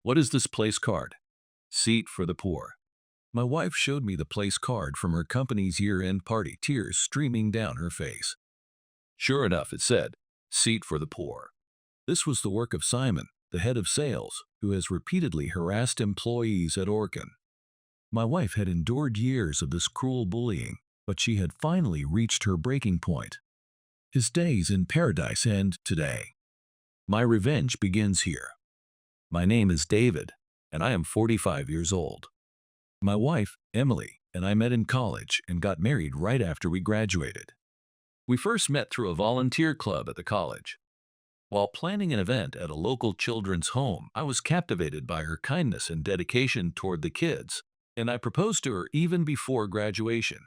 What is this place card? Seat for the poor. My wife showed me the place card from her company's year-end party, tears streaming down her face. Sure enough, it said, Seat for the poor. This was the work of Simon, the head of sales, who has repeatedly harassed employees at Orcan. My wife had endured years of this cruel bullying, but she had finally reached her breaking point. His days in paradise end today. My revenge begins here. My name is David, and I am 45 years old. My wife, Emily, and I met in college and got married right after we graduated. We first met through a volunteer club at the college. While planning an event at a local children's home, I was captivated by her kindness and dedication toward the kids, and I proposed to her even before graduation.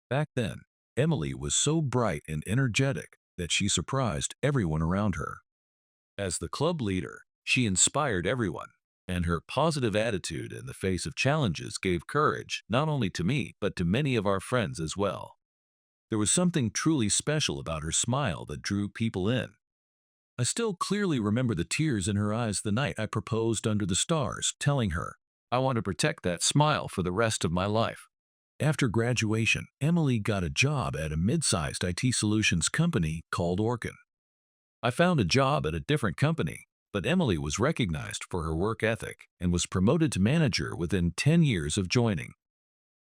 Back then, Emily was so bright and energetic that she surprised everyone around her. As the club leader, she inspired everyone, and her positive attitude in the face of challenges gave courage not only to me but to many of our friends as well. There was something truly special about her smile that drew people in. I still clearly remember the tears in her eyes the night I proposed under the stars, telling her, I want to protect that smile for the rest of my life. After graduation, Emily got a job at a mid-sized IT solutions company called Orcan. I found a job at a different company, but Emily was recognized for her work ethic and was promoted to manager within 10 years of joining.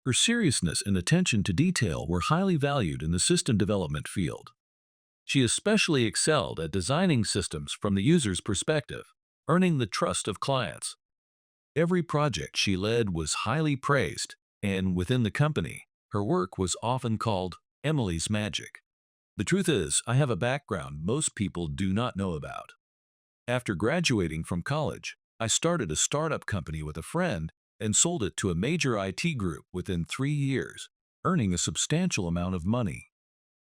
Her seriousness and attention to detail were highly valued in the system development field. She especially excelled at designing systems from the user's perspective, earning the trust of clients. Every project she led was highly praised, and within the company, her work was often called Emily's magic. The truth is, I have a background most people do not know about. After graduating from college, I started a startup company with a friend and sold it to a major IT group within 3 years, earning a substantial amount of money.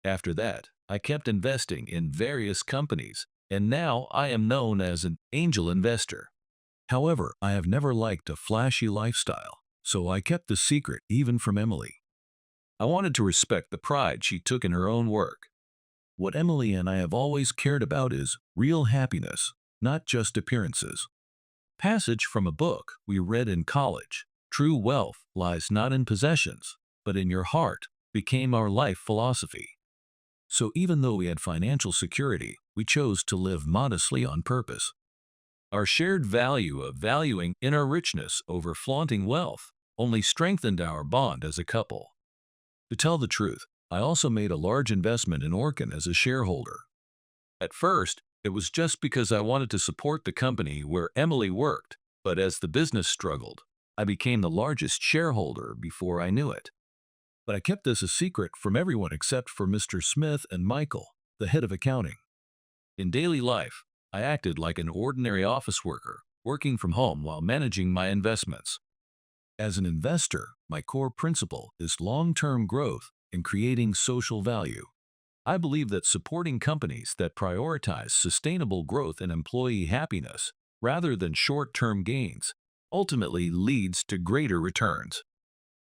After that, I kept investing in various companies, and now I am known as an angel investor. However, I have never liked a flashy lifestyle, so I kept the secret even from Emily. I wanted to respect the pride she took in her own work. What Emily and I have always cared about is real happiness, not just appearances. Passage from a book we read in college, True wealth lies not in possessions, but in your heart, became our life philosophy. So even though we had financial security, we chose to live modestly on purpose. Our shared value of valuing inner richness over flaunting wealth only strengthened our bond as a couple. To tell the truth, I also made a large investment in Orcan as a shareholder. At first, it was just because I wanted to support the company where Emily worked, but as the business struggled, I became the largest shareholder before I knew it. But I kept this a secret from everyone except for Mr. Smith and Michael, the head of accounting. In daily life, I acted like an ordinary office worker, working from home while managing my investments. As an investor, my core principle is long-term growth and creating social value. I believe that supporting companies that prioritize sustainable growth and employee happiness, rather than short-term gains, ultimately leads to greater returns.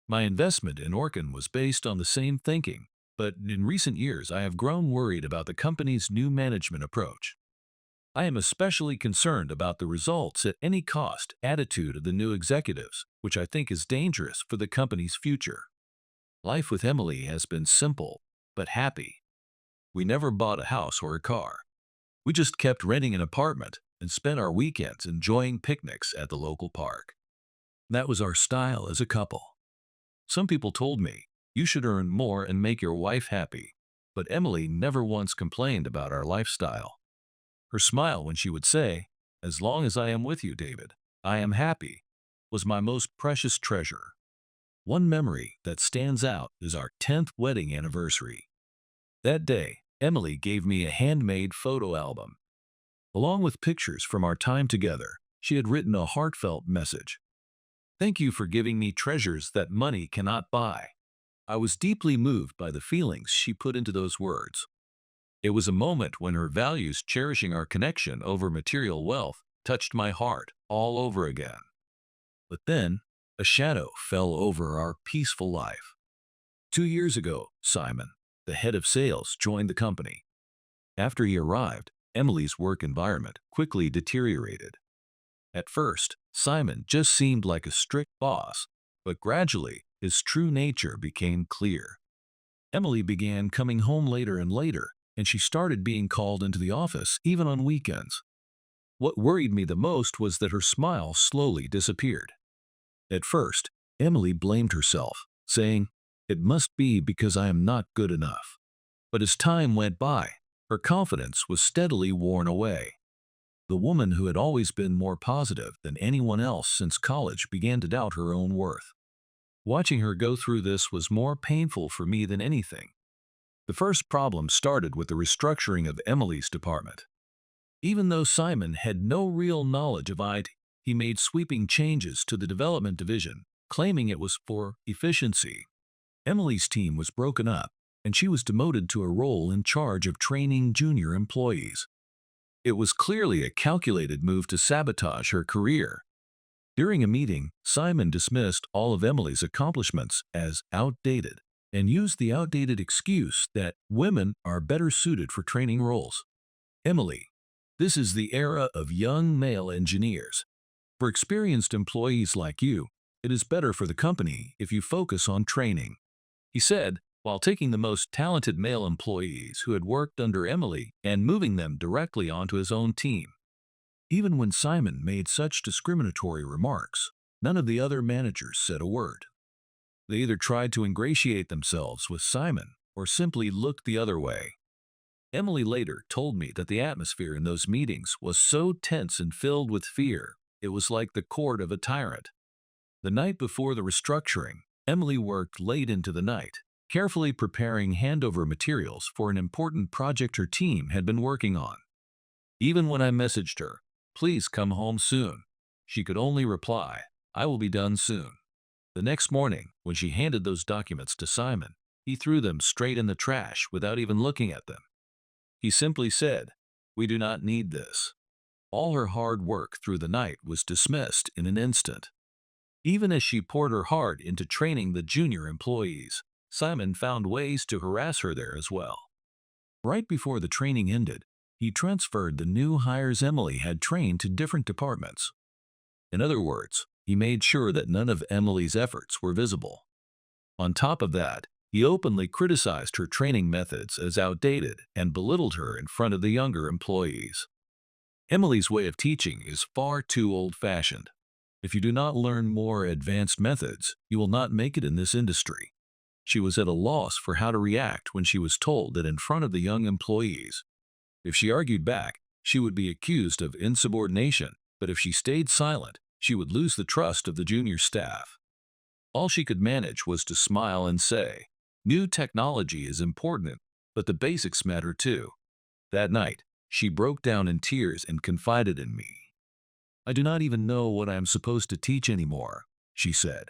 My investment in Orcan was based on the same thinking, but in recent years I have grown worried about the company's new management approach. I am especially concerned about the results at any cost attitude of the new executives, which I think is dangerous for the company's future. Life with Emily has been simple, but happy. We never bought a house or a car. We just kept renting an apartment and spent our weekends enjoying picnics at the local park. That was our style as a couple. Some people told me, you should earn more and make your wife happy, but Emily never once complained about our lifestyle. Her smile when she would say, as long as I am with you, David, I am happy, was my most precious treasure. One memory that stands out is our 10th wedding anniversary. That day, Emily gave me a handmade photo album. Along with pictures from our time together, she had written a heartfelt message. Thank you for giving me treasures that money cannot buy. I was deeply moved by the feelings she put into those words. It was a moment when her values cherishing our connection over material wealth touched my heart all over again. But then, a shadow fell over our peaceful life. 2 years ago, Simon, the head of sales, joined the company. After he arrived, Emily's work environment quickly deteriorated. At first, Simon just seemed like a strict boss, but gradually his true nature became clear. Emily began coming home later and later, and she started being called into the office even on weekends. What worried me the most was that her smile slowly disappeared. At first, Emily blamed herself, saying, "It must be because I am not good enough." But as time went by, her confidence was steadily worn away. The woman who had always been more positive than anyone else since college began to doubt her own worth. Watching her go through this was more painful for me than anything. The first problem started with the restructuring of Emily's department. Even though Simon had no real knowledge of IT, he made sweeping changes to the development division, claiming it was for efficiency. Emily's team was broken up, and she was demoted to a role in charge of training junior employees. It was clearly a calculated move to sabotage her career. During a meeting, Simon dismissed all of Emily's accomplishments as outdated and used the outdated excuse that women are better suited for training roles. "Emily, this is the era of young male engineers. For experienced employees like you, it is better for the company if you focus on training," he said, while taking the most talented male employees who had worked under Emily and moving them directly onto his own team. Even when Simon made such discriminatory remarks, none of the other managers said a word. They either tried to ingratiate themselves with Simon or simply looked the other way. Emily later told me that the atmosphere in those meetings was so tense and filled with fear, it was like the court of a tyrant. The night before the restructuring, Emily worked late into the night, carefully preparing handover materials for an important project her team had been working on. Even when I messaged her, "Please come home soon," she could only reply, "I will be done soon." The next morning, when she handed those documents to Simon, he threw them straight in the trash without even looking at them. He simply said, "We do not need this." All her hard work through the night was dismissed in an instant. Even as she poured her heart into training the junior employees, Simon found ways to harass her there as well. Right before the training ended, he transferred the new hires Emily had trained to different departments. In other words, he made sure that none of Emily's efforts were visible. On top of that, he openly criticized her training methods as outdated and belittled her in front of the younger employees. Emily's way of teaching is far too old-fashioned. If you do not learn more advanced methods, you will not make it in this industry. She was at a loss for how to react when she was told that in front of the young employees. If she argued back, she would be accused of insubordination, but if she stayed silent, she would lose the trust of the junior staff. All she could manage was to smile and say, "New technology is important, but the basics matter too." That night, she broke down in tears and confided in me. "I do not even know what I am supposed to teach anymore," she said.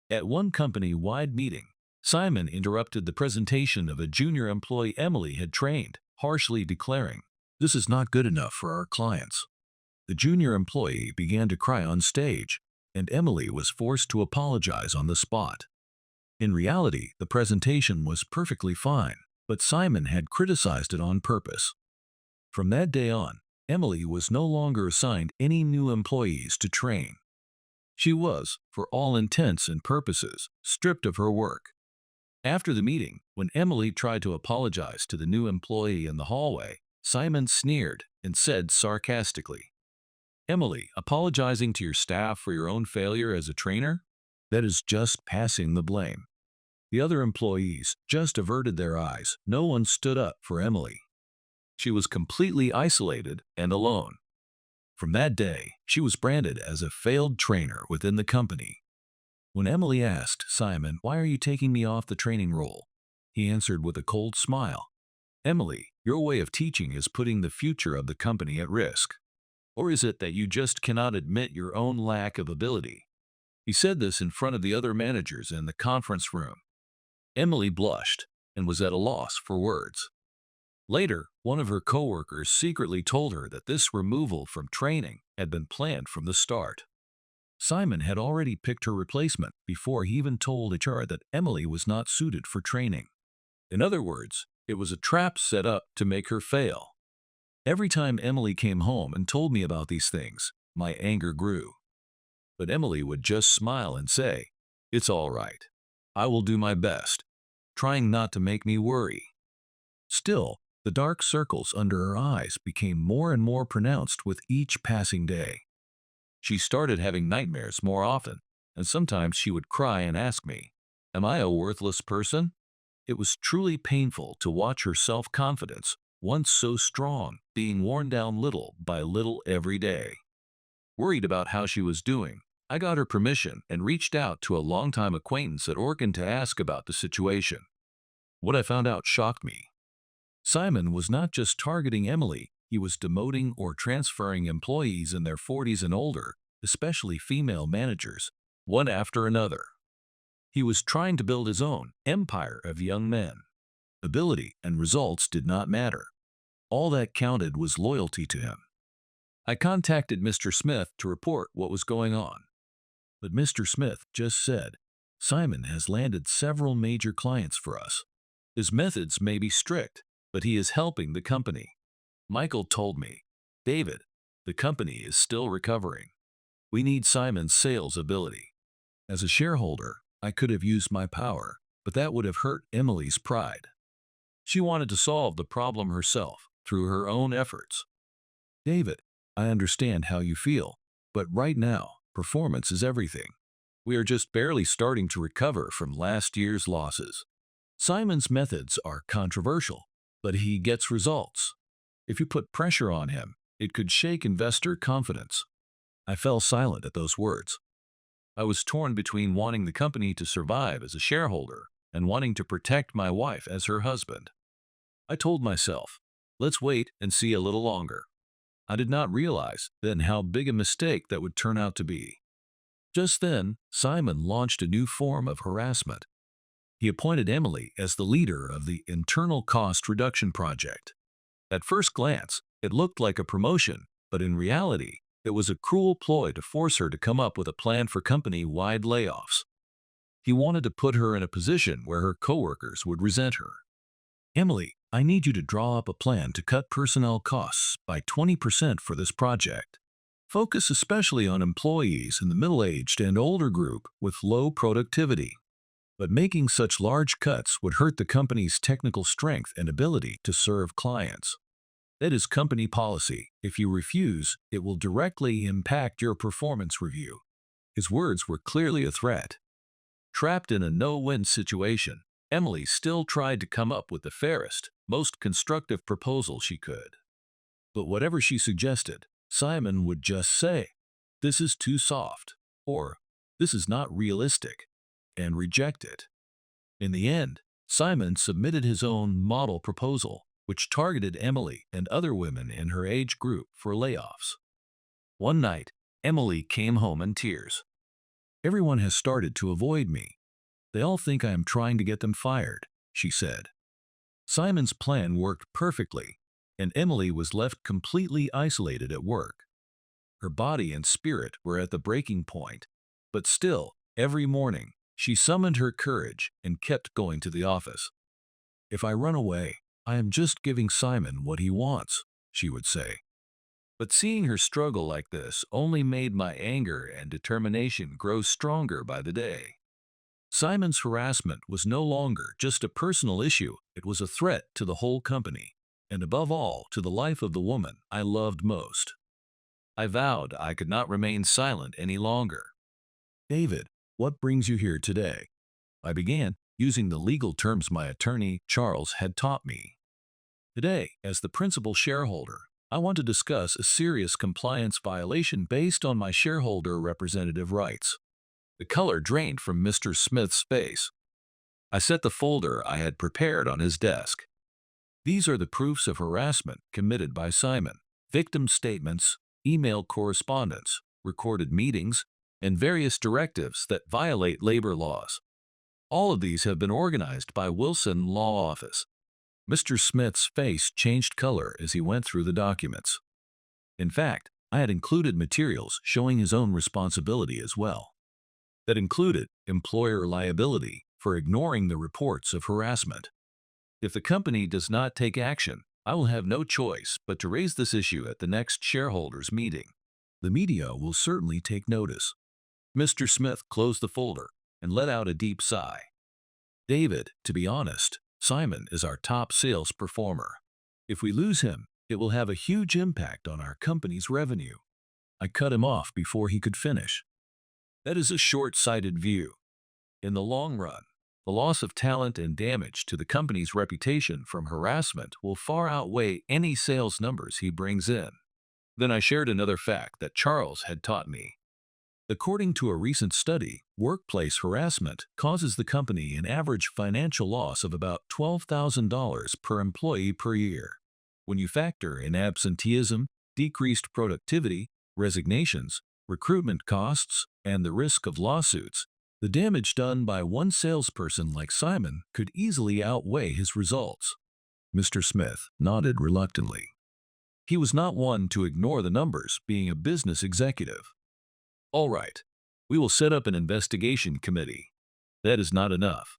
At one company-wide meeting, Simon interrupted the presentation of a junior employee Emily had trained, harshly declaring, "This is not good enough for our clients." The junior employee began to cry on stage, and Emily was forced to apologize on the spot. In reality, the presentation was perfectly fine, but Simon had criticized it on purpose. From that day on, Emily was no longer assigned any new employees to train. She was, for all intents and purposes, stripped of her work. After the meeting, when Emily tried to apologize to the new employee in the hallway, Simon sneered and said sarcastically, "Emily, apologizing to your staff for your own failure as a trainer? That is just passing the blame." The other employees just averted their eyes. No one stood up for Emily. She was completely isolated and alone. From that day, she was branded as a failed trainer within the company. When Emily asked Simon, "Why are you taking me off the training role?" he answered with a cold smile, "Emily, your way of teaching is putting the future of the company at risk. Or is it that you just cannot admit your own lack of ability?" He said this in front of the other managers in the conference room. Emily blushed and was at a loss for words. Later, one of her coworkers secretly told her that this removal from training had been planned from the start. Simon had already picked her replacement before he even told HR that Emily was not suited for training. In other words, it was a trap set up to make her fail. Every time Emily came home and told me about these things, My anger grew. But Emily would just smile and say, "It's all right. I will do my best," trying not to make me worry. Still, the dark circles under her eyes became more and more pronounced with each passing day. She started having nightmares more often, and sometimes she would cry and ask me, "Am I a worthless person?" It was truly painful to watch her self-confidence, once so strong, being worn down little by little every day. Worried about how she was doing, I got her permission and reached out to a longtime acquaintance at Orcan to ask about the situation. What I found out shocked me. Simon was not just targeting Emily, he was demoting or transferring employees in their 40s and older, especially female managers, one after another. He was trying to build his own empire of young men. Ability and results did not matter. All that counted was loyalty to him. I contacted Mr. Smith to report what was going on. But Mr. Smith just said, "Simon has landed several major clients for us. His methods may be strict, but he is helping the company." Michael told me, "David, the company is still recovering. We need Simon's sales ability." As a shareholder, I could have used my power, but that would have hurt Emily's pride. She wanted to solve the problem herself, through her own efforts. "David, I understand how you feel, but right now, performance is everything. We are just barely starting to recover from last year's losses. Simon's methods are controversial, but he gets results. If you put pressure on him, it could shake investor confidence." I fell silent at those words. I was torn between wanting the company to survive as a shareholder and wanting to protect my wife as her husband. I told myself, let's wait and see a little longer. I did not realize then how big a mistake that would turn out to be. Just then, Simon launched a new form of harassment. He appointed Emily as the leader of the internal cost reduction project. At first glance, it looked like a promotion, but in reality, it was a cruel ploy to force her to come up with a plan for company-wide layoffs. He wanted to put her in a position where her coworkers would resent her. "Emily, I need you to draw up a plan to cut personnel costs by 20% for this project. Focus especially on employees in the middle-aged and older group with low productivity." But making such large cuts would hurt the company's technical strength and ability to serve clients. That is company policy. If you refuse, it will directly impact your performance review. His words were clearly a threat. Trapped in a no-win situation, Emily still tried to come up with the fairest, most constructive proposal she could. But whatever she suggested, Simon would just say, "This is too soft," or "This is not realistic," and reject it. In the end, Simon submitted his own model proposal, which targeted Emily and other women in her age group for layoffs. One night, Emily came home in tears. "Everyone has started to avoid me. They all think I am trying to get them fired," she said. Simon's plan worked perfectly, and Emily was left completely isolated at work. Her body and spirit were at the breaking point, but still, every morning, she summoned her courage and kept going to the office. "If I run away, I am just giving Simon what he wants," she would say. But seeing her struggle like this only made my anger and determination grow stronger by the day. Simon's harassment was no longer just a personal issue, it was a threat to the whole company, and above all, to the life of the woman I loved most. I vowed I could not remain silent any longer. "David, what brings you here today?" I began, using the legal terms my attorney, Charles, had taught me. "Today, as the principal shareholder, I want to discuss a serious compliance violation based on my shareholder representative rights." The color drained from Mr. Smith's face. I set the folder I had prepared on his desk. "These are the proofs of harassment committed by Simon: victim statements, email correspondence, recorded meetings, and various directives that violate labor laws. All of these have been organized by Wilson Law Office." Mr. Smith's face changed color as he went through the documents. In fact, I had included materials showing his own responsibility as well. That included employer liability for ignoring the reports of harassment. If the company does not take action, I will have no choice but to raise this issue at the next shareholders' meeting. The media will certainly take notice. Mr. Smith closed the folder and let out a deep sigh. David, to be honest, Simon is our top sales performer. If we lose him, it will have a huge impact on our company's revenue. I cut him off before he could finish. That is a short-sighted view. In the long run, the loss of talent and damage to the company's reputation from harassment will far outweigh any sales numbers he brings in. Then I shared another fact that Charles had taught me. According to a recent study, workplace harassment causes the company an average financial loss of about $12,000 per employee per year. When you factor in absenteeism, decreased productivity, resignations, recruitment costs, and the risk of lawsuits, the damage done by one salesperson like Simon could easily outweigh his results. Mr. Smith nodded reluctantly. He was not one to ignore the numbers, being a business executive. All right, we will set up an investigation committee. That is not enough.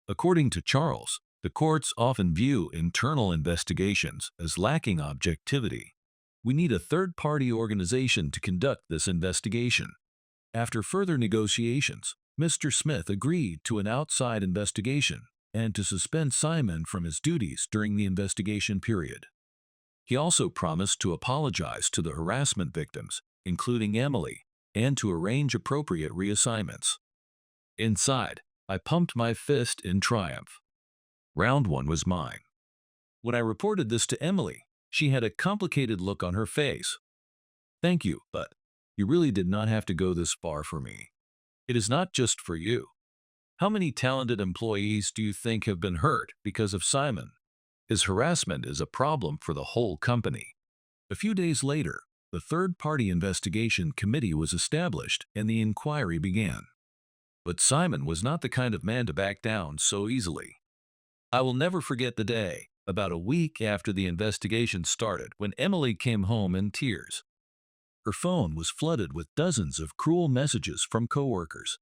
According to Charles, the courts often view internal investigations as lacking objectivity. We need a third-party organization to conduct this investigation. After further negotiations, Mr. Smith agreed to an outside investigation and to suspend Simon from his duties during the investigation period. He also promised to apologize to the harassment victims, including Emily, and to arrange appropriate reassignments. Inside, I pumped my fist in triumph. Round one was mine. When I reported this to Emily, she had a complicated look on her face. Thank you, but you really did not have to go this far for me. It is not just for you. How many talented employees do you think have been hurt because of Simon? His harassment is a problem for the whole company. A few days later, the third-party investigation committee was established and the inquiry began. But Simon was not the kind of man to back down so easily. I will never forget the day, about a week after the investigation started, when Emily came home in tears. Her phone was flooded with dozens of cruel messages from coworkers.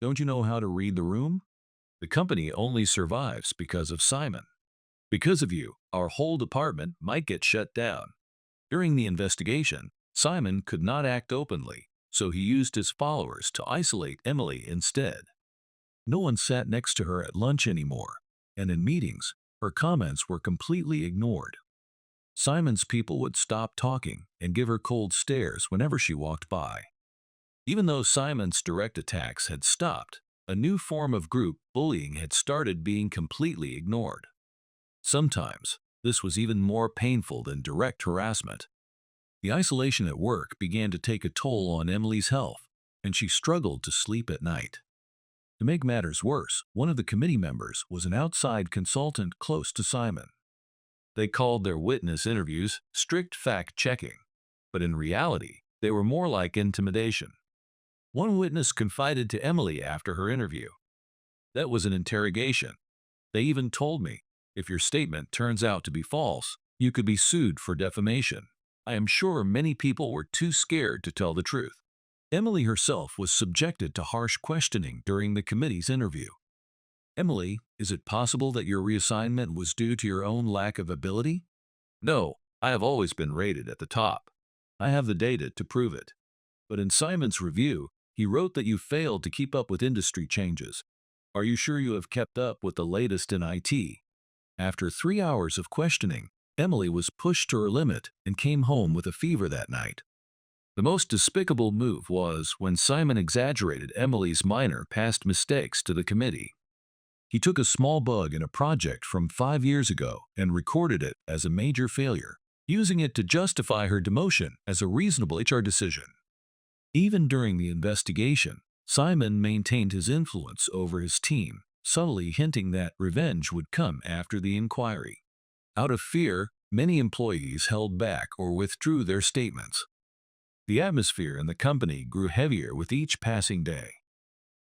Don't you know how to read the room? The company only survives because of Simon. Because of you, our whole department might get shut down. During the investigation, Simon could not act openly, so he used his followers to isolate Emily instead. No one sat next to her at lunch anymore, and in meetings, her comments were completely ignored. Simon's people would stop talking and give her cold stares whenever she walked by. Even though Simon's direct attacks had stopped, a new form of group bullying had started being completely ignored. Sometimes, this was even more painful than direct harassment. The isolation at work began to take a toll on Emily's health, and she struggled to sleep at night. To make matters worse, one of the committee members was an outside consultant close to Simon. They called their witness interviews strict fact-checking, but in reality, they were more like intimidation. One witness confided to Emily after her interview. That was an interrogation. They even told me, if your statement turns out to be false, you could be sued for defamation. I am sure many people were too scared to tell the truth. Emily herself was subjected to harsh questioning during the committee's interview. Emily, is it possible that your reassignment was due to your own lack of ability? No, I have always been rated at the top. I have the data to prove it. But in Simon's review, he wrote that you failed to keep up with industry changes. Are you sure you have kept up with the latest in IT? After 3 hours of questioning, Emily was pushed to her limit and came home with a fever that night. The most despicable move was when Simon exaggerated Emily's minor past mistakes to the committee. He took a small bug in a project from 5 years ago and recorded it as a major failure, using it to justify her demotion as a reasonable HR decision. Even during the investigation, Simon maintained his influence over his team, subtly hinting that revenge would come after the inquiry. Out of fear, many employees held back or withdrew their statements. The atmosphere in the company grew heavier with each passing day.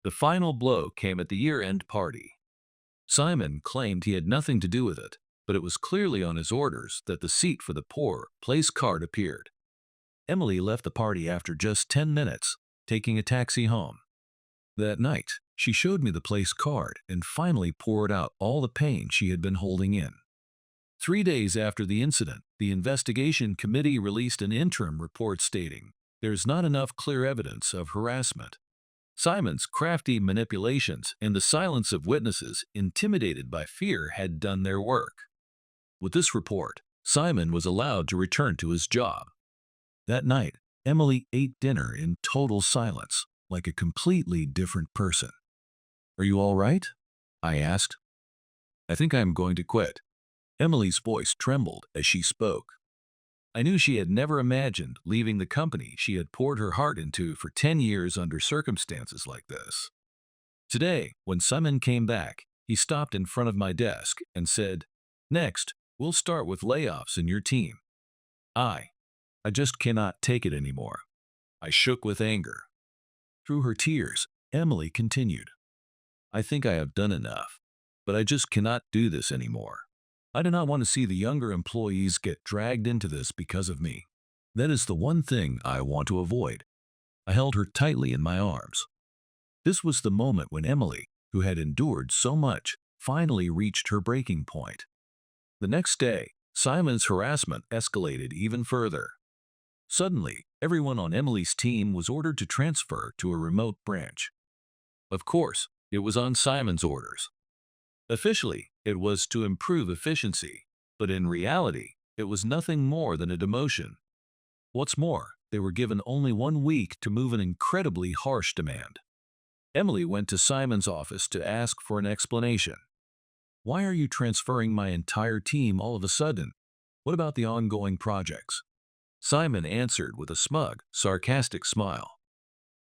The final blow came at the year-end party. Simon claimed he had nothing to do with it, but it was clearly on his orders that the seat for the poor place card appeared. Emily left the party after just 10 minutes, taking a taxi home. That night, she showed me the place card and finally poured out all the pain she had been holding in. 3 days after the incident, the investigation committee released an interim report stating, There's not enough clear evidence of harassment. Simon's crafty manipulations and the silence of witnesses intimidated by fear had done their work. With this report, Simon was allowed to return to his job. That night, Emily ate dinner in total silence, like a completely different person. "Are you all right?" I asked. "I think I am going to quit." Emily's voice trembled as she spoke. I knew she had never imagined leaving the company she had poured her heart into for 10 years under circumstances like this. Today, when Simon came back, he stopped in front of my desk and said, "Next, we'll start with layoffs in your team." I just cannot take it anymore. I shook with anger. Through her tears, Emily continued, "I think I have done enough, but I just cannot do this anymore. I do not want to see the younger employees get dragged into this because of me. That is the one thing I want to avoid." I held her tightly in my arms. This was the moment when Emily, who had endured so much, finally reached her breaking point. The next day, Simon's harassment escalated even further. Suddenly, everyone on Emily's team was ordered to transfer to a remote branch. Of course, it was on Simon's orders. Officially, it was to improve efficiency, but in reality, it was nothing more than a demotion. What's more, they were given only 1 week to move an incredibly harsh demand. Emily went to Simon's office to ask for an explanation. "Why are you transferring my entire team all of a sudden? What about the ongoing projects?" Simon answered with a smug, sarcastic smile.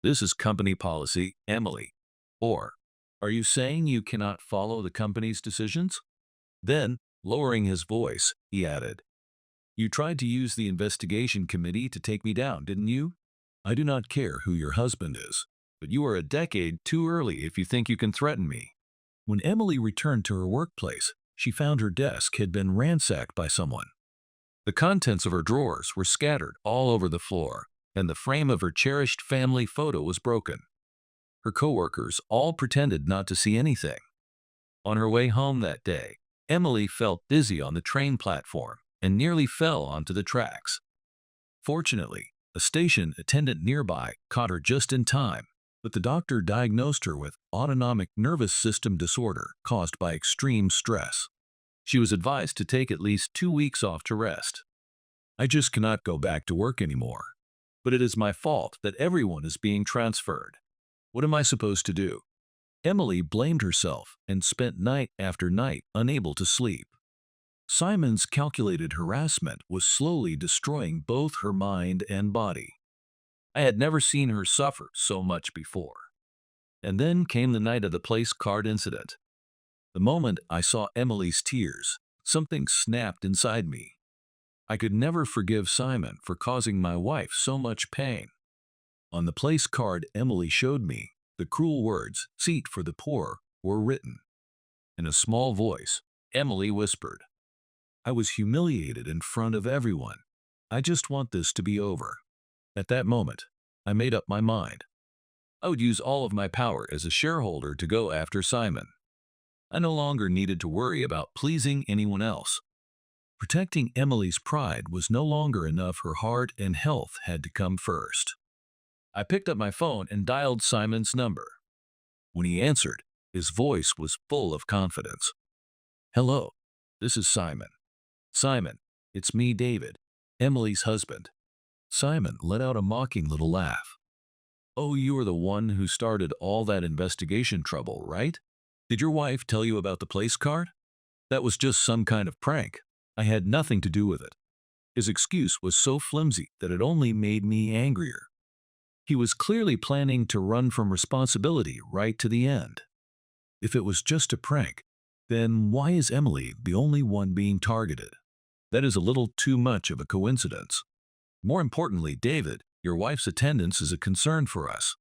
"This is company policy, Emily. Or, are you saying you cannot follow the company's decisions?" Then, lowering his voice, he added, "You tried to use the investigation committee to take me down, didn't you? I do not care who your husband is, but you are a decade too early if you think you can threaten me." When Emily returned to her workplace, she found her desk had been ransacked by someone. The contents of her drawers were scattered all over the floor, and the frame of her cherished family photo was broken. Her coworkers all pretended not to see anything. On her way home that day, Emily felt dizzy on the train platform and nearly fell onto the tracks. Fortunately, a station attendant nearby caught her just in time, but the doctor diagnosed her with autonomic nervous system disorder caused by extreme stress. She was advised to take at least 2 weeks off to rest. "I just cannot go back to work anymore. But it is my fault that everyone is being transferred. What am I supposed to do?" Emily blamed herself and spent night after night unable to sleep. Simon's calculated harassment was slowly destroying both her mind and body. I had never seen her suffer so much before. And then came the night of the place card incident. The moment I saw Emily's tears, something snapped inside me. I could never forgive Simon for causing my wife so much pain. On the place card Emily showed me, the cruel words, "Seat for the poor," were written. In a small voice, Emily whispered, "I was humiliated in front of everyone. I just want this to be over." At that moment, I made up my mind. I would use all of my power as a shareholder to go after Simon. I no longer needed to worry about pleasing anyone else. Protecting Emily's pride was no longer enough. Her heart and health had to come first. I picked up my phone and dialed Simon's number. When he answered, his voice was full of confidence. "Hello, this is Simon." "Simon, it's me, David, Emily's husband." Simon let out a mocking little laugh. "Oh, you are the one who started all that investigation trouble, right? Did your wife tell you about the place card?" "That was just some kind of prank. I had nothing to do with it." His excuse was so flimsy that it only made me angrier. He was clearly planning to run from responsibility right to the end. If it was just a prank, then why is Emily the only one being targeted? That is a little too much of a coincidence. More importantly, David, your wife's attendance is a concern for us.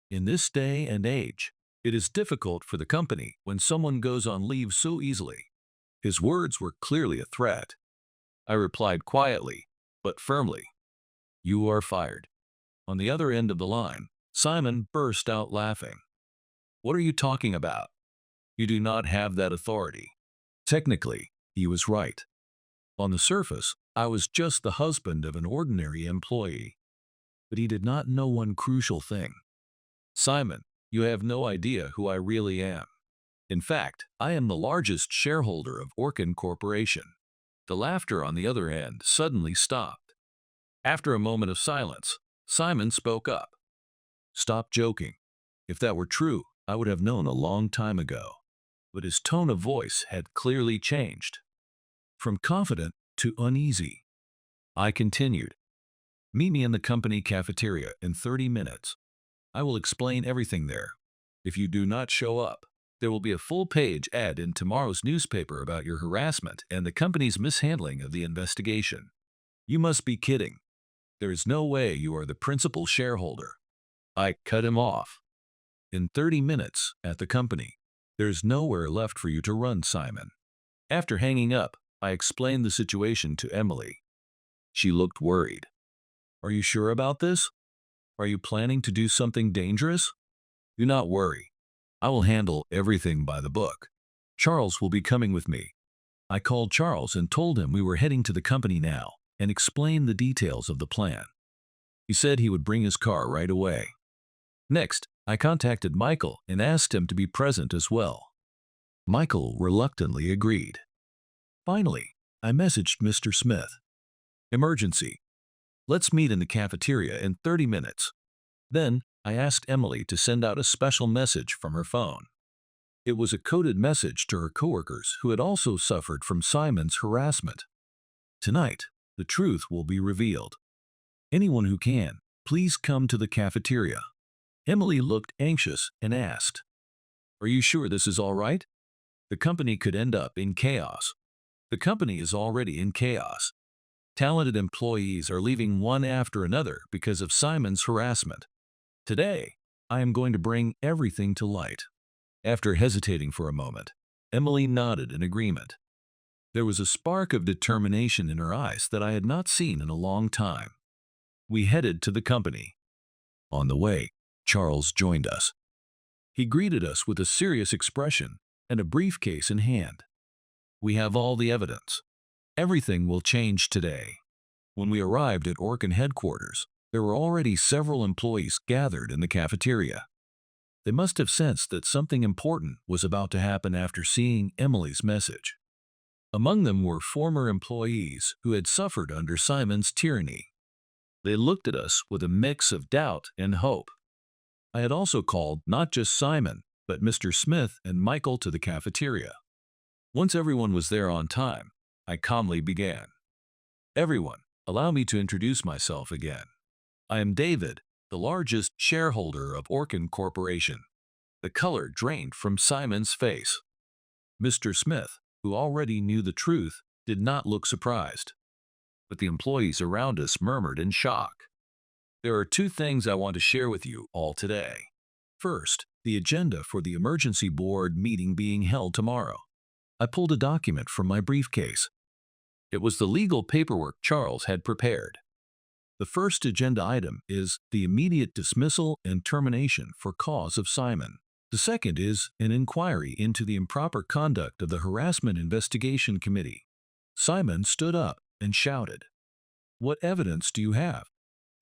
In this day and age, it is difficult for the company when someone goes on leave so easily. His words were clearly a threat. I replied quietly, but firmly, "You are fired." On the other end of the line, Simon burst out laughing. "What are you talking about? You do not have that authority." Technically, he was right. On the surface, I was just the husband of an ordinary employee. But he did not know one crucial thing. Simon, you have no idea who I really am. In fact, I am the largest shareholder of Orcan Corporation. The laughter on the other end suddenly stopped. After a moment of silence, Simon spoke up. Stop joking. If that were true, I would have known a long time ago. But his tone of voice had clearly changed. From confident to uneasy. I continued. Meet me in the company cafeteria in 30 minutes. I will explain everything there. If you do not show up, there will be a full-page ad in tomorrow's newspaper about your harassment and the company's mishandling of the investigation. You must be kidding. There is no way you are the principal shareholder. I cut him off. In 30 minutes at the company, there's nowhere left for you to run, Simon. After hanging up, I explained the situation to Emily. She looked worried. Are you sure about this? Are you planning to do something dangerous? Do not worry. I will handle everything by the book. Charles will be coming with me. I called Charles and told him we were heading to the company now and explained the details of the plan. He said he would bring his car right away. Next, I contacted Michael and asked him to be present as well. Michael reluctantly agreed. Finally, I messaged Mr. Smith. Emergency. Let's meet in the cafeteria in 30 minutes. Then, I asked Emily to send out a special message from her phone. It was a coded message to her coworkers who had also suffered from Simon's harassment. Tonight, the truth will be revealed. Anyone who can, please come to the cafeteria. Emily looked anxious and asked, Are you sure this is all right? The company could end up in chaos. The company is already in chaos. Talented employees are leaving one after another because of Simon's harassment. Today, I am going to bring everything to light. After hesitating for a moment, Emily nodded in agreement. There was a spark of determination in her eyes that I had not seen in a long time. We headed to the company. On the way, Charles joined us. He greeted us with a serious expression and a briefcase in hand. We have all the evidence. Everything will change today. When we arrived at Orcan headquarters, there were already several employees gathered in the cafeteria. They must have sensed that something important was about to happen after seeing Emily's message. Among them were former employees who had suffered under Simon's tyranny. They looked at us with a mix of doubt and hope. I had also called not just Simon, but Mr. Smith and Michael to the cafeteria. Once everyone was there on time, I calmly began. Everyone, allow me to introduce myself again. I am David, the largest shareholder of Orcan Corporation. The color drained from Simon's face. Mr. Smith, who already knew the truth, did not look surprised. But the employees around us murmured in shock. There are two things I want to share with you all today. First, the agenda for the emergency board meeting being held tomorrow. I pulled a document from my briefcase. It was the legal paperwork Charles had prepared. The first agenda item is the immediate dismissal and termination for cause of Simon. The second is an inquiry into the improper conduct of the Harassment Investigation Committee. Simon stood up and shouted, What evidence do you have?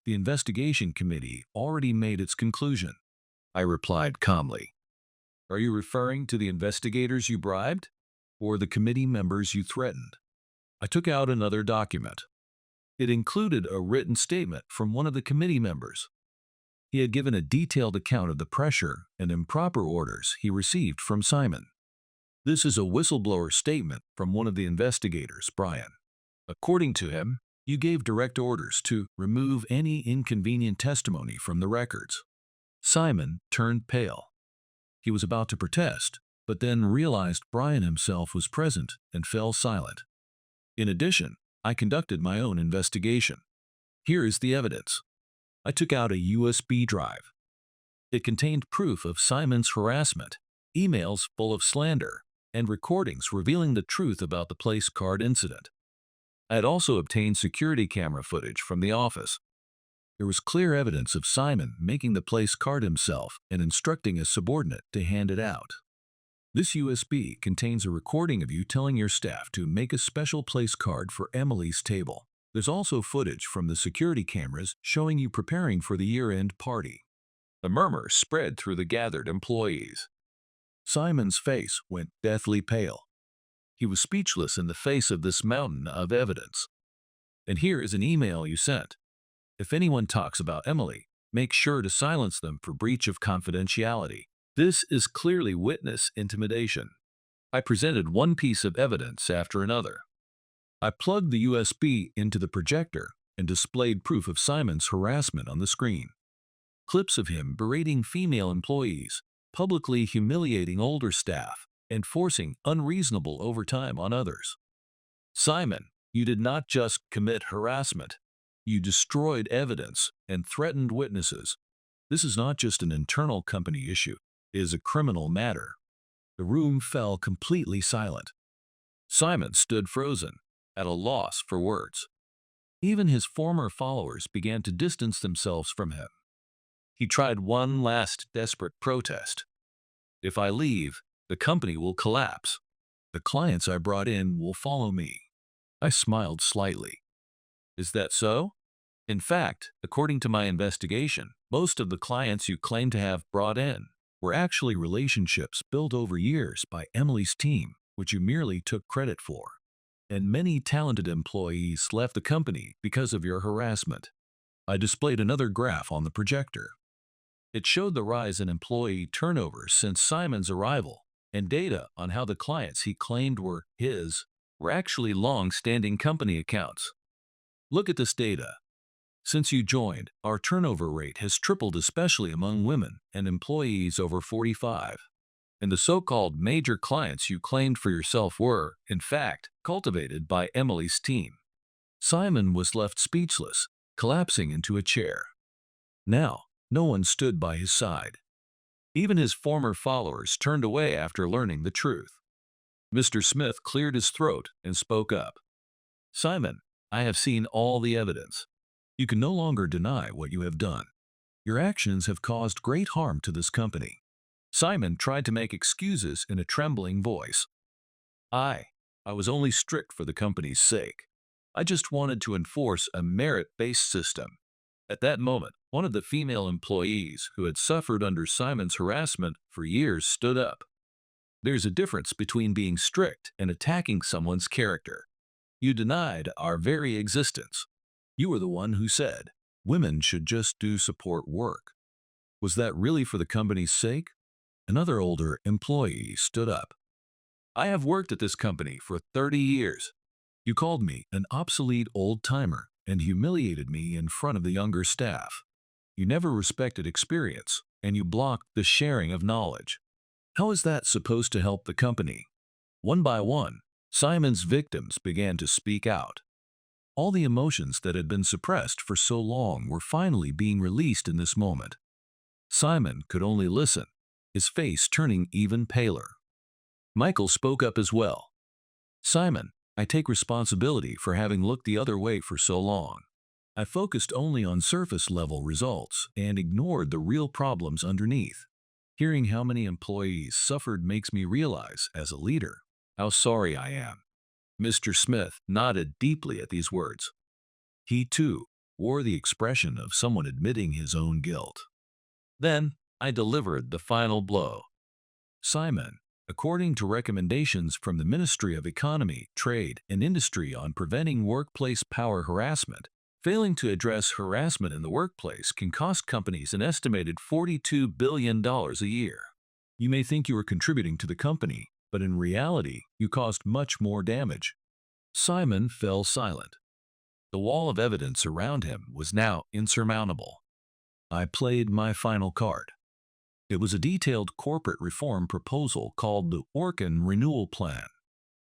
The investigation committee already made its conclusion. I replied calmly. Are you referring to the investigators you bribed, or the committee members you threatened? I took out another document. It included a written statement from one of the committee members. He had given a detailed account of the pressure and improper orders he received from Simon. This is a whistleblower statement from one of the investigators, Brian. According to him, you gave direct orders to remove any inconvenient testimony from the records. Simon turned pale. He was about to protest, but then realized Brian himself was present and fell silent. In addition, I conducted my own investigation. Here is the evidence. I took out a USB drive. It contained proof of Simon's harassment, emails full of slander, and recordings revealing the truth about the place card incident. I had also obtained security camera footage from the office. There was clear evidence of Simon making the place card himself and instructing a subordinate to hand it out. This USB contains a recording of you telling your staff to make a special place card for Emily's table. There's also footage from the security cameras showing you preparing for the year-end party. A murmur spread through the gathered employees. Simon's face went deathly pale. He was speechless in the face of this mountain of evidence. And here is an email you sent. If anyone talks about Emily, make sure to silence them for breach of confidentiality. This is clearly witness intimidation. I presented one piece of evidence after another. I plugged the USB into the projector and displayed proof of Simon's harassment on the screen. Clips of him berating female employees, publicly humiliating older staff, and forcing unreasonable overtime on others. Simon, you did not just commit harassment. You destroyed evidence and threatened witnesses. This is not just an internal company issue. It is a criminal matter. The room fell completely silent. Simon stood frozen, at a loss for words. Even his former followers began to distance themselves from him. He tried one last desperate protest. If I leave, the company will collapse. The clients I brought in will follow me. I smiled slightly. Is that so? In fact, according to my investigation, most of the clients you claim to have brought in were actually relationships built over years by Emily's team, which you merely took credit for. And many talented employees left the company because of your harassment. I displayed another graph on the projector. It showed the rise in employee turnover since Simon's arrival, and data on how the clients he claimed were his were actually long-standing company accounts. Look at this data. Since you joined, our turnover rate has tripled, especially among women and employees over 45. And the so-called major clients you claimed for yourself were, in fact, cultivated by Emily's team. Simon was left speechless, collapsing into a chair. Now, no one stood by his side. Even his former followers turned away after learning the truth. Mr. Smith cleared his throat and spoke up. Simon, I have seen all the evidence. You can no longer deny what you have done. Your actions have caused great harm to this company. Simon tried to make excuses in a trembling voice. I was only strict for the company's sake. I just wanted to enforce a merit-based system. At that moment, one of the female employees who had suffered under Simon's harassment for years stood up. There's a difference between being strict and attacking someone's character. You denied our very existence. You were the one who said, women should just do support work. Was that really for the company's sake? Another older employee stood up. I have worked at this company for 30 years. You called me an obsolete old-timer and humiliated me in front of the younger staff. You never respected experience, and you blocked the sharing of knowledge. How is that supposed to help the company? One by one, Simon's victims began to speak out. All the emotions that had been suppressed for so long were finally being released in this moment. Simon could only listen, his face turning even paler. Michael spoke up as well. Simon, I take responsibility for having looked the other way for so long. I focused only on surface-level results and ignored the real problems underneath. Hearing how many employees suffered makes me realize, as a leader, how sorry I am. Mr. Smith nodded deeply at these words. He, too, wore the expression of someone admitting his own guilt. Then, I delivered the final blow. Simon, according to recommendations from the Ministry of Economy, Trade, and Industry on preventing workplace power harassment, failing to address harassment in the workplace can cost companies an estimated $42 billion a year. You may think you are contributing to the company, but in reality, you caused much more damage. Simon fell silent. The wall of evidence around him was now insurmountable. I played my final card. It was a detailed corporate reform proposal called the Orcan Renewal Plan.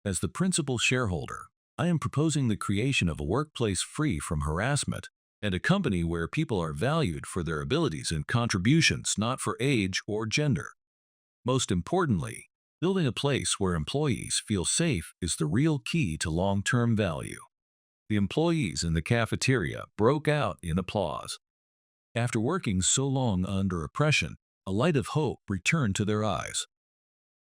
As the principal shareholder, I am proposing the creation of a workplace free from harassment and a company where people are valued for their abilities and contributions, not for age or gender. Most importantly, building a place where employees feel safe is the real key to long-term value. The employees in the cafeteria broke out in applause. After working so long under oppression, a light of hope returned to their eyes.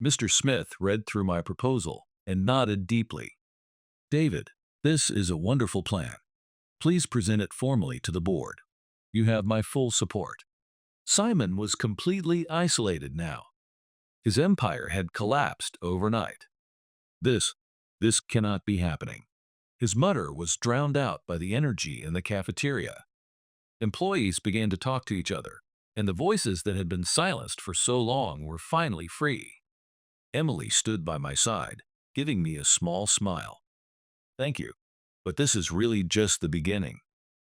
Mr. Smith read through my proposal and nodded deeply. David, this is a wonderful plan. Please present it formally to the board. You have my full support. Simon was completely isolated now. His empire had collapsed overnight. This cannot be happening. His mutter was drowned out by the energy in the cafeteria. Employees began to talk to each other, and the voices that had been silenced for so long were finally free. Emily stood by my side, giving me a small smile. Thank you, but this is really just the beginning.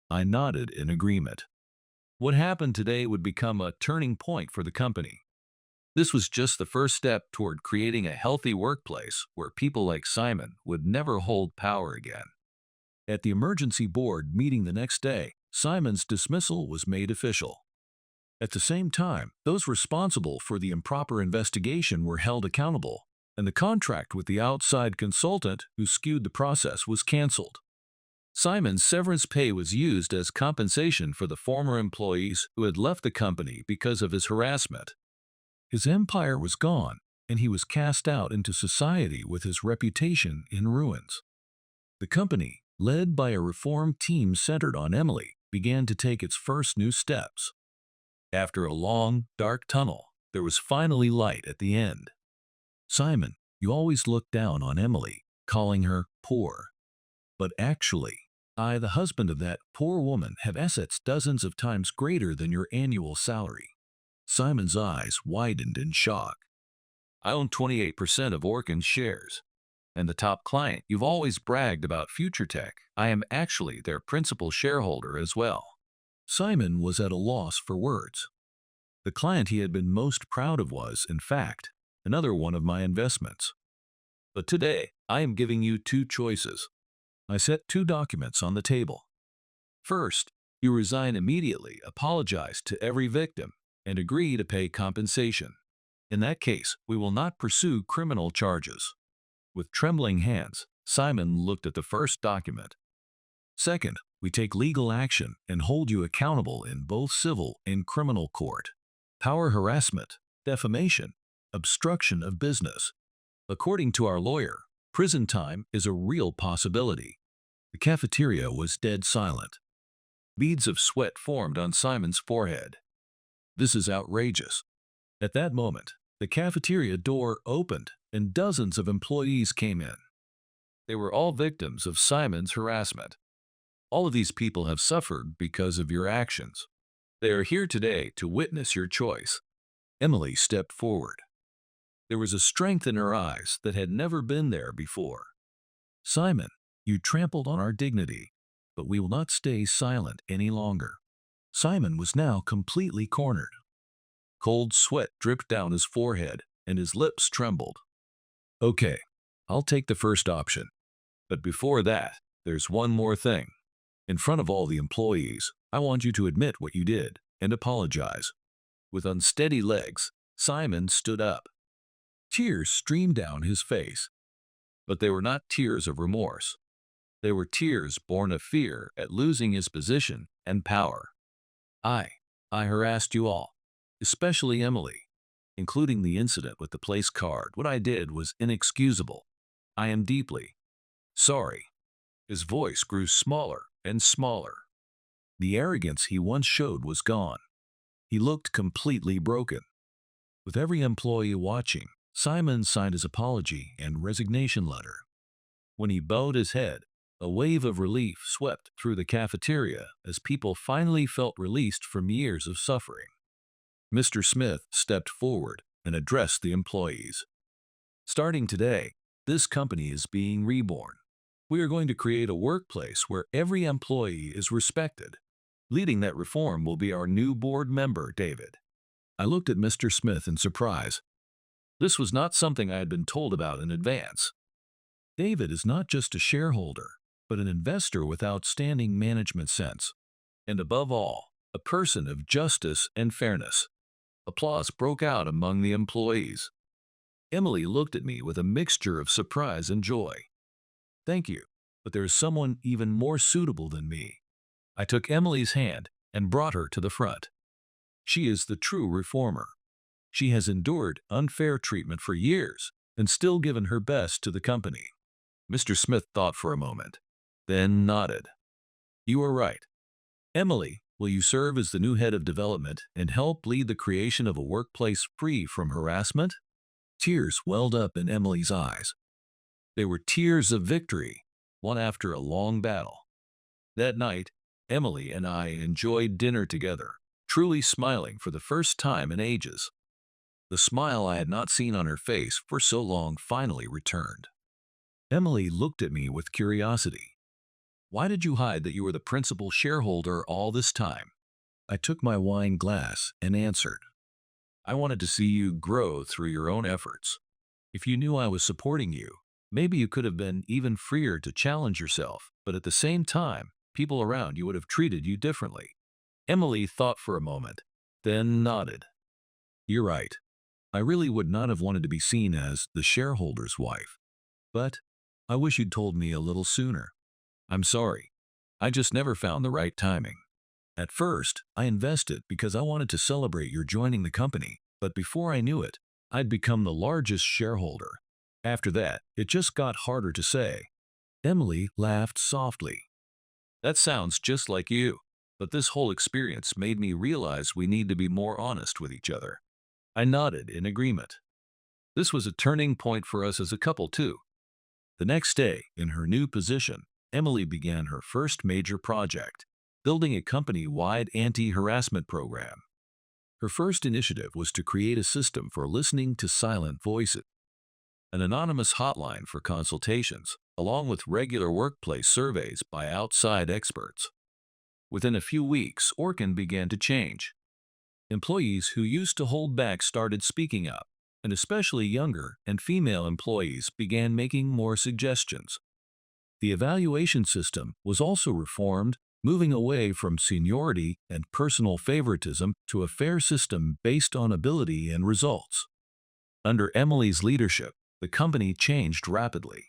I nodded in agreement. What happened today would become a turning point for the company. This was just the first step toward creating a healthy workplace where people like Simon would never hold power again. At the emergency board meeting the next day, Simon's dismissal was made official. At the same time, those responsible for the improper investigation were held accountable, and the contract with the outside consultant who skewed the process was canceled. Simon's severance pay was used as compensation for the former employees who had left the company because of his harassment. His empire was gone, and he was cast out into society with his reputation in ruins. The company, led by a reform team centered on Emily, began to take its first new steps. After a long, dark tunnel, there was finally light at the end. Simon, you always looked down on Emily, calling her poor. But actually, I, the husband of that poor woman, have assets dozens of times greater than your annual salary. Simon's eyes widened in shock. I own 28% of Orcan's shares. And the top client you've always bragged about FutureTech, I am actually their principal shareholder as well. Simon was at a loss for words. The client he had been most proud of was, in fact, another one of my investments. But today, I am giving you two choices. I set two documents on the table. First, you resign immediately, apologize to every victim, and agree to pay compensation. In that case, we will not pursue criminal charges. With trembling hands, Simon looked at the first document. Second, we take legal action and hold you accountable in both civil and criminal court. Power harassment, defamation, obstruction of business. According to our lawyer, prison time is a real possibility. The cafeteria was dead silent. Beads of sweat formed on Simon's forehead. This is outrageous. At that moment, the cafeteria door opened and dozens of employees came in. They were all victims of Simon's harassment. All of these people have suffered because of your actions. They are here today to witness your choice. Emily stepped forward. There was a strength in her eyes that had never been there before. Simon, you trampled on our dignity, but we will not stay silent any longer. Simon was now completely cornered. Cold sweat dripped down his forehead and his lips trembled. Okay, I'll take the first option. But before that, there's one more thing. In front of all the employees, I want you to admit what you did and apologize. With unsteady legs, Simon stood up. Tears streamed down his face. But they were not tears of remorse. They were tears born of fear at losing his position and power. I harassed you all, especially Emily, including the incident with the place card. What I did was inexcusable. I am deeply sorry. His voice grew smaller and smaller. The arrogance he once showed was gone. He looked completely broken. With every employee watching, Simon signed his apology and resignation letter. When he bowed his head, a wave of relief swept through the cafeteria as people finally felt released from years of suffering. Mr. Smith stepped forward and addressed the employees. Starting today, this company is being reborn. We are going to create a workplace where every employee is respected. Leading that reform will be our new board member, David. I looked at Mr. Smith in surprise. This was not something I had been told about in advance. David is not just a shareholder, but an investor with outstanding management sense. And above all, a person of justice and fairness. Applause broke out among the employees. Emily looked at me with a mixture of surprise and joy. Thank you, but there is someone even more suitable than me. I took Emily's hand and brought her to the front. She is the true reformer. She has endured unfair treatment for years and still given her best to the company. Mr. Smith thought for a moment, then nodded. You are right. Emily, will you serve as the new head of development and help lead the creation of a workplace free from harassment? Tears welled up in Emily's eyes. They were tears of victory, one after a long battle. That night, Emily and I enjoyed dinner together, truly smiling for the first time in ages. The smile I had not seen on her face for so long finally returned. Emily looked at me with curiosity. Why did you hide that you were the principal shareholder all this time? I took my wine glass and answered. I wanted to see you grow through your own efforts. If you knew I was supporting you, maybe you could have been even freer to challenge yourself, but at the same time, people around you would have treated you differently. Emily thought for a moment, then nodded. You're right. I really would not have wanted to be seen as the shareholder's wife. But I wish you'd told me a little sooner. I'm sorry. I just never found the right timing. At first, I invested because I wanted to celebrate your joining the company, but before I knew it, I'd become the largest shareholder. After that, it just got harder to say. Emily laughed softly. That sounds just like you, but this whole experience made me realize we need to be more honest with each other. I nodded in agreement. This was a turning point for us as a couple, too. The next day, in her new position, Emily began her first major project, building a company-wide anti-harassment program. Her first initiative was to create a system for listening to silent voices, an anonymous hotline for consultations, along with regular workplace surveys by outside experts. Within a few weeks, Orcan began to change. Employees who used to hold back started speaking up, and especially younger and female employees began making more suggestions. The evaluation system was also reformed, moving away from seniority and personal favoritism to a fair system based on ability and results. Under Emily's leadership, the company changed rapidly.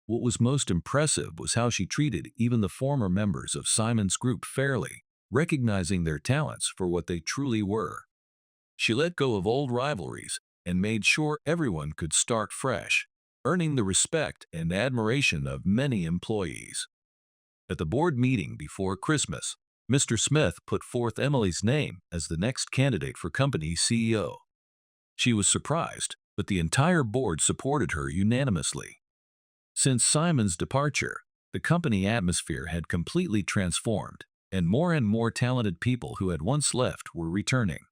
What was most impressive was how she treated even the former members of Simon's group fairly, recognizing their talents for what they truly were. She let go of old rivalries and made sure everyone could start fresh, earning the respect and admiration of many employees. At the board meeting before Christmas, Mr. Smith put forth Emily's name as the next candidate for company CEO. She was surprised, but the entire board supported her unanimously. Since Simon's departure, the company atmosphere had completely transformed, and more talented people who had once left were returning.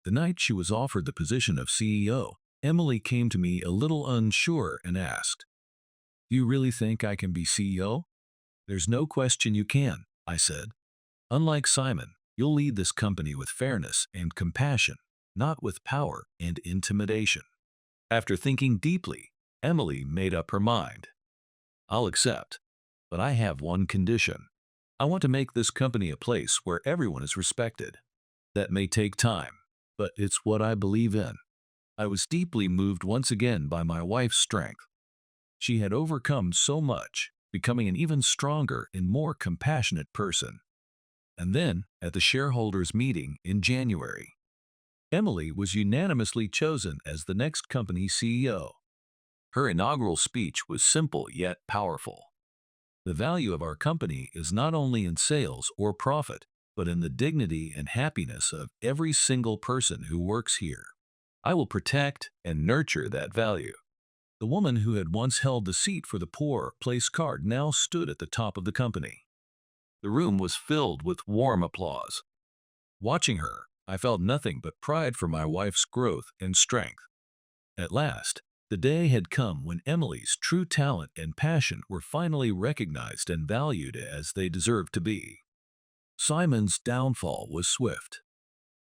The night she was offered the position of CEO, Emily came to me a little unsure and asked, "Do you really think I can be CEO?" "There's no question you can," I said. "Unlike Simon, you'll lead this company with fairness and compassion, not with power and intimidation." After thinking deeply, Emily made up her mind. "I'll accept, but I have one condition. I want to make this company a place where everyone is respected. That may take time, but it's what I believe in." I was deeply moved once again by my wife's strength. She had overcome so much, becoming an even stronger and more compassionate person. And then, at the shareholders' meeting in January, Emily was unanimously chosen as the next company CEO. Her inaugural speech was simple yet powerful. The value of our company is not only in sales or profit, but in the dignity and happiness of every single person who works here. I will protect and nurture that value. The woman who had once held the seat for the poor place card now stood at the top of the company. The room was filled with warm applause. Watching her, I felt nothing but pride for my wife's growth and strength. At last, the day had come when Emily's true talent and passion were finally recognized and valued as they deserved to be. Simon's downfall was swift.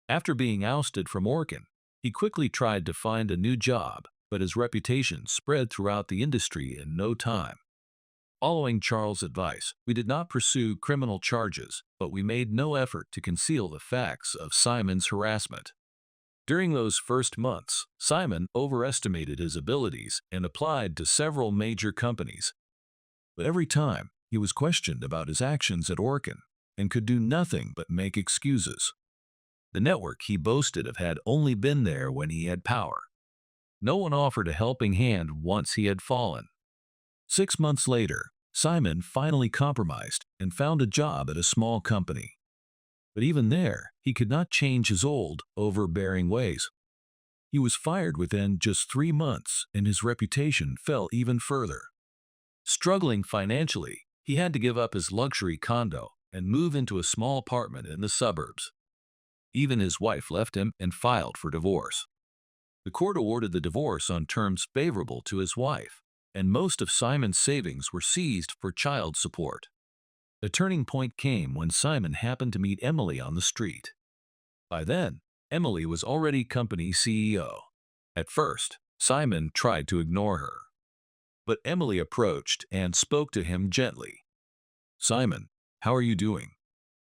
After being ousted from Orcan, he quickly tried to find a new job, but his reputation spread throughout the industry in no time. Following Charles' advice, we did not pursue criminal charges, but we made no effort to conceal the facts of Simon's harassment. During those first months, Simon overestimated his abilities and applied to several major companies. But every time, he was questioned about his actions at Orcan and could do nothing but make excuses. The network he boasted of had only been there when he had power. No one offered a helping hand once he had fallen. 6 months later, Simon finally compromised and found a job at a small company. But even there, he could not change his old, overbearing ways. He was fired within just 3 months, and his reputation fell even further. Struggling financially, he had to give up his luxury condo and move into a small apartment in the suburbs. Even his wife left him and filed for divorce. The court awarded the divorce on terms favorable to his wife, and most of Simon's savings were seized for child support. The turning point came when Simon happened to meet Emily on the street. By then, Emily was already company CEO. At first, Simon tried to ignore her. But Emily approached and spoke to him gently. "Simon, how are you doing?"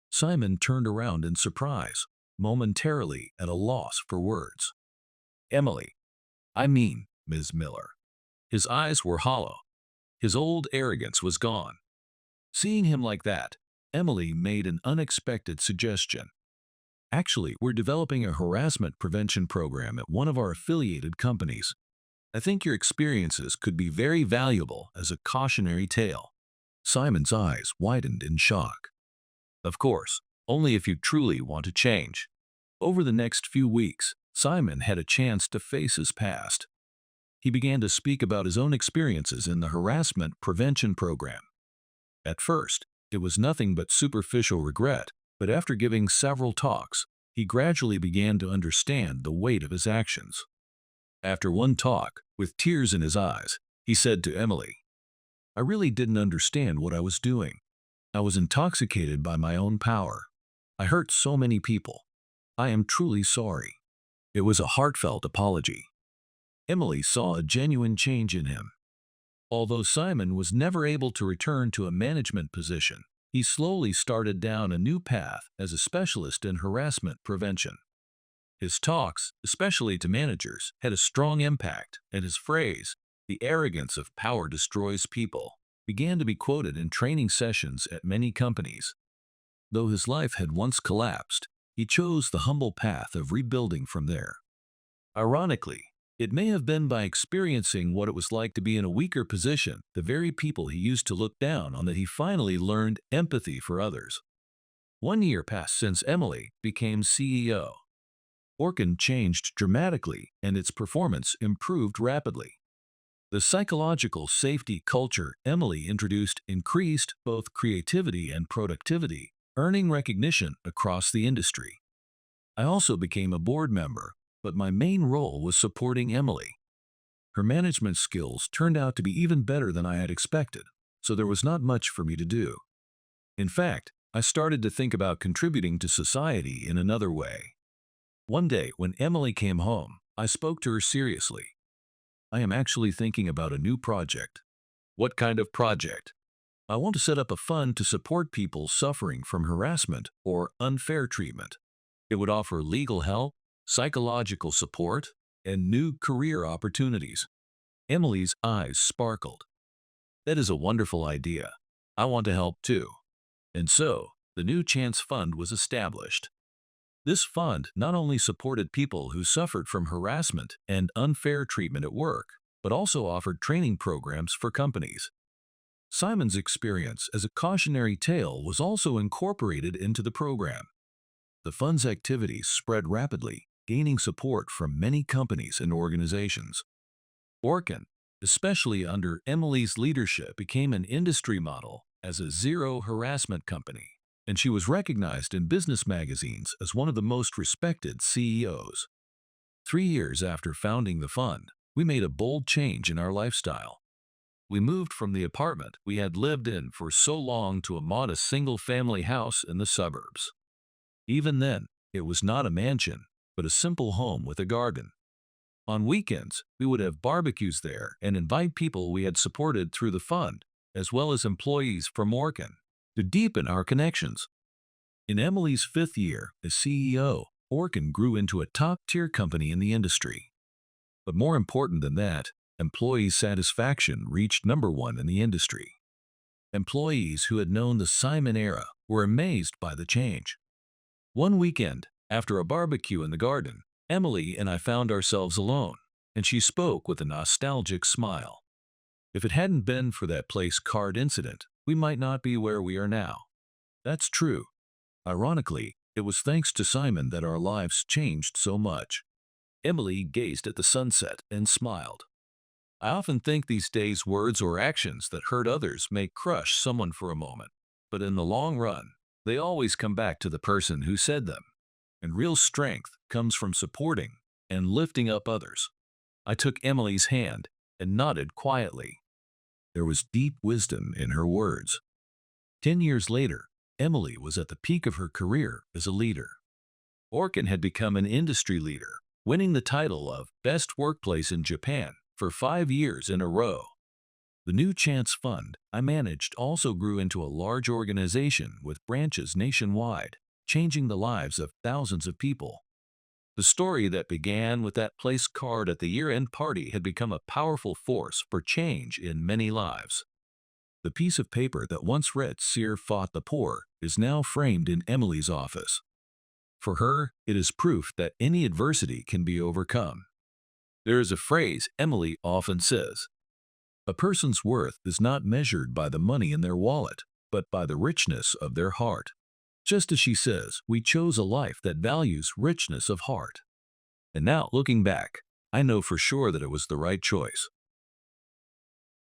Simon turned around in surprise, momentarily at a loss for words. "Emily, I mean, Ms. Miller." His eyes were hollow. His old arrogance was gone. Seeing him like that, Emily made an unexpected suggestion. "Actually, we're developing a harassment prevention program at one of our affiliated companies. I think your experiences could be very valuable as a cautionary tale." Simon's eyes widened in shock. "Of course, only if you truly want to change." Over the next few weeks, Simon had a chance to face his past. He began to speak about his own experiences in the harassment prevention program. At first, it was nothing but superficial regret, but after giving several talks, he gradually began to understand the weight of his actions. After one talk, with tears in his eyes, he said to Emily, "I really didn't understand what I was doing. I was intoxicated by my own power. I hurt so many people. I am truly sorry." It was a heartfelt apology. Emily saw a genuine change in him. Although Simon was never able to return to a management position, he slowly started down a new path as a specialist in harassment prevention. His talks, especially to managers, had a strong impact, and his phrase, "The arrogance of power destroys people," began to be quoted in training sessions at many companies. Though his life had once collapsed, he chose the humble path of rebuilding from there. Ironically, it may have been by experiencing what it was like to be in a weaker position, the very people he used to look down on, that he finally learned empathy for others. 1 year passed since Emily became CEO. Orcan changed dramatically, and its performance improved rapidly. The psychological safety culture Emily introduced increased both creativity and productivity, earning recognition across the industry. I also became a board member, but my main role was supporting Emily. Her management skills turned out to be even better than I had expected, so there was not much for me to do. In fact, I started to think about contributing to society in another way. One day, when Emily came home, I spoke to her seriously. "I am actually thinking about a new project." "What kind of project?" "I want to set up a fund to support people suffering from harassment or unfair treatment. It would offer legal help, psychological support, and new career opportunities." Emily's eyes sparkled. "That is a wonderful idea. I want to help too." And so, the New Chance Fund was established. This fund not only supported people who suffered from harassment and unfair treatment at work, but also offered training programs for companies. Simon's experience as a cautionary tale was also incorporated into the program. The fund's activities spread rapidly, gaining support from many companies and organizations. Orcan, especially under Emily's leadership, became an industry model as a zero harassment company, and she was recognized in business magazines as one of the most respected CEOs. 3 years after founding the fund, we made a bold change in our lifestyle. We moved from the apartment we had lived in for so long to a modest single-family house in the suburbs. Even then, it was not a mansion, but a simple home with a garden. On weekends, we would have barbecues there and invite people we had supported through the fund, as well as employees from Orcan, to deepen our connections. In Emily's 5th year as CEO, Orcan grew into a top-tier company in the industry. But more important than that, employee satisfaction reached #1 in the industry. Employees who had known the Simon era were amazed by the change. One weekend, after a barbecue in the garden, Emily and I found ourselves alone, and she spoke with a nostalgic smile. If it hadn't been for that place card incident, we might not be where we are now. That's true. Ironically, it was thanks to Simon that our lives changed so much. Emily gazed at the sunset and smiled. I often think these days words or actions that hurt others may crush someone for a moment, but in the long run, they always come back to the person who said them. And real strength comes from supporting and lifting up others. I took Emily's hand and nodded quietly. There was deep wisdom in her words. 10 years later, Emily was at the peak of her career as a leader. Orcan had become an industry leader, winning the title of Best Workplace in Japan for 5 years in a row. The new Chance Fund I managed also grew into a large organization with branches nationwide, changing the lives of thousands of people. The story that began with that place card at the year-end party had become a powerful force for change in many lives. The piece of paper that once read "Seer fought the poor" is now framed in Emily's office. For her, it is proof that any adversity can be overcome. There is a phrase Emily often says: "A person's worth is not measured by the money in their wallet, but by the richness of their heart." Just as she says, we chose a life that values richness of heart. And now, looking back, I know for sure that it was the right choice.